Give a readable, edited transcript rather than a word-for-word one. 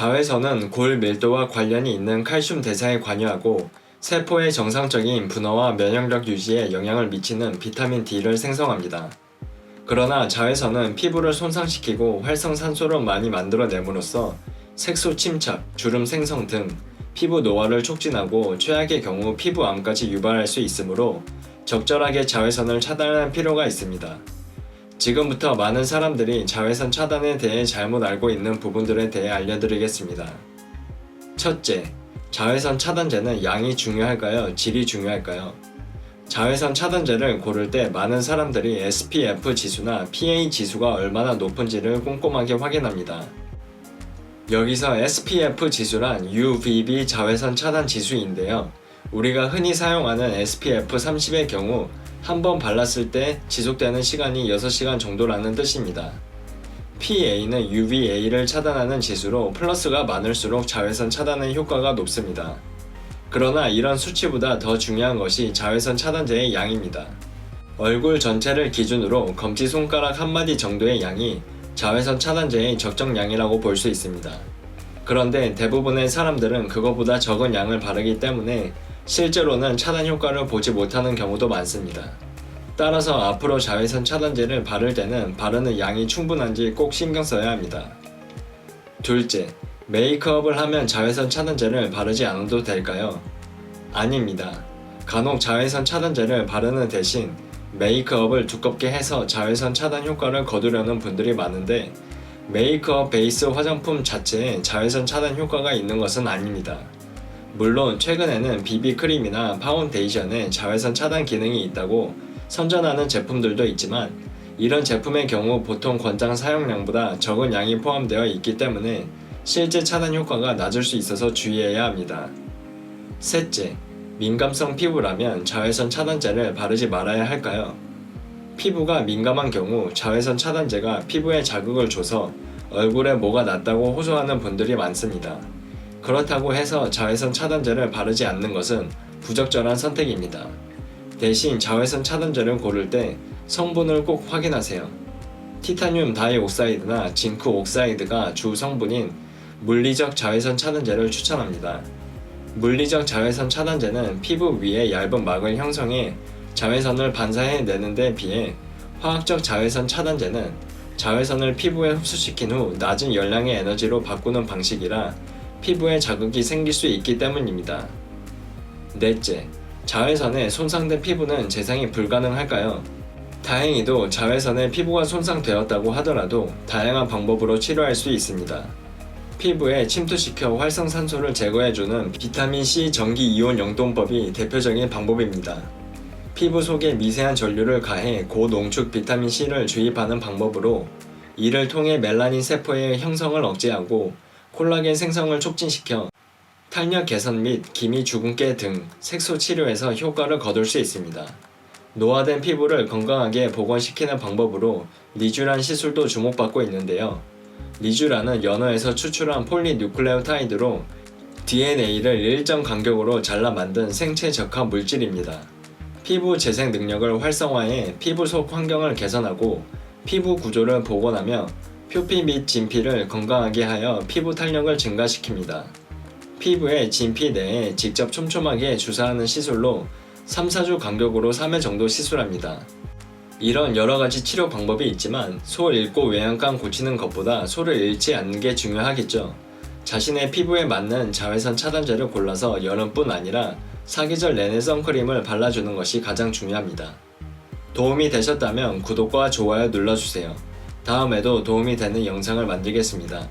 자외선은 골 밀도와 관련이 있는 칼슘 대사에 관여하고 세포의 정상적인 분화와 면역력 유지에 영향을 미치는 비타민 D를 생성합니다. 그러나 자외선은 피부를 손상시키고 활성산소를 많이 만들어냄으로써 색소 침착, 주름 생성 등 피부 노화를 촉진하고 최악의 경우 피부암까지 유발할 수 있으므로 적절하게 자외선을 차단할 필요가 있습니다. 지금부터 많은 사람들이 자외선 차단에 대해 잘못 알고 있는 부분들에 대해 알려드리겠습니다. 첫째, 자외선 차단제는 양이 중요할까요? 질이 중요할까요? 자외선 차단제를 고를 때 많은 사람들이 SPF 지수나 PA 지수가 얼마나 높은지를 꼼꼼하게 확인합니다. 여기서 SPF 지수란 UVB 자외선 차단 지수인데요. 우리가 흔히 사용하는 SPF 30의 경우 한 번 발랐을 때 지속되는 시간이 6시간 정도라는 뜻입니다. PA는 UVA를 차단하는 지수로 플러스가 많을수록 자외선 차단의 효과가 높습니다. 그러나 이런 수치보다 더 중요한 것이 자외선 차단제의 양입니다. 얼굴 전체를 기준으로 검지손가락 한마디 정도의 양이 자외선 차단제의 적정량이라고 볼 수 있습니다. 그런데 대부분의 사람들은 그거보다 적은 양을 바르기 때문에 실제로는 차단 효과를 보지 못하는 경우도 많습니다. 따라서 앞으로 자외선 차단제를 바를 때는 바르는 양이 충분한지 꼭 신경 써야 합니다. 둘째, 메이크업을 하면 자외선 차단제를 바르지 않아도 될까요? 아닙니다. 간혹 자외선 차단제를 바르는 대신 메이크업을 두껍게 해서 자외선 차단 효과를 거두려는 분들이 많은데 메이크업 베이스 화장품 자체에 자외선 차단 효과가 있는 것은 아닙니다. 물론 최근에는 비비크림이나 파운데이션에 자외선 차단 기능이 있다고 선전하는 제품들도 있지만 이런 제품의 경우 보통 권장 사용량보다 적은 양이 포함되어 있기 때문에 실제 차단 효과가 낮을 수 있어서 주의해야 합니다. 셋째, 민감성 피부라면 자외선 차단제를 바르지 말아야 할까요? 피부가 민감한 경우 자외선 차단제가 피부에 자극을 줘서 얼굴에 뭐가 났다고 호소하는 분들이 많습니다. 그렇다고 해서 자외선 차단제를 바르지 않는 것은 부적절한 선택입니다. 대신 자외선 차단제를 고를 때 성분을 꼭 확인하세요. 티타늄 다이옥사이드나 징크 옥사이드가 주 성분인 물리적 자외선 차단제를 추천합니다. 물리적 자외선 차단제는 피부 위에 얇은 막을 형성해 자외선을 반사해내는 데 비해 화학적 자외선 차단제는 자외선을 피부에 흡수시킨 후 낮은 열량의 에너지로 바꾸는 방식이라 피부에 자극이 생길 수 있기 때문입니다. 넷째, 자외선에 손상된 피부는 재생이 불가능할까요? 다행히도 자외선에 피부가 손상되었다고 하더라도 다양한 방법으로 치료할 수 있습니다. 피부에 침투시켜 활성산소를 제거해주는 비타민C 전기이온 영동법이 대표적인 방법입니다. 피부 속에 미세한 전류를 가해 고농축 비타민C를 주입하는 방법으로 이를 통해 멜라닌 세포의 형성을 억제하고 콜라겐 생성을 촉진시켜 탄력 개선 및 기미 주근깨 등 색소 치료에서 효과를 거둘 수 있습니다. 노화된 피부를 건강하게 복원시키는 방법으로 리쥬란 시술도 주목받고 있는데요. 리쥬란은 연어에서 추출한 폴리뉴클레오타이드로 DNA를 일정 간격으로 잘라 만든 생체 적합 물질입니다. 피부 재생 능력을 활성화해 피부 속 환경을 개선하고 피부 구조를 복원하며 표피 및 진피를 건강하게 하여 피부 탄력을 증가시킵니다. 피부의 진피 내에 직접 촘촘하게 주사하는 시술로 3-4주 간격으로 3회 정도 시술합니다. 이런 여러가지 치료 방법이 있지만 소 잃고 외양간 고치는 것보다 소를 잃지 않는 게 중요하겠죠. 자신의 피부에 맞는 자외선 차단제를 골라서 여름뿐 아니라 사계절 내내 선크림을 발라주는 것이 가장 중요합니다. 도움이 되셨다면 구독과 좋아요 눌러주세요. 다음에도 도움이 되는 영상을 만들겠습니다.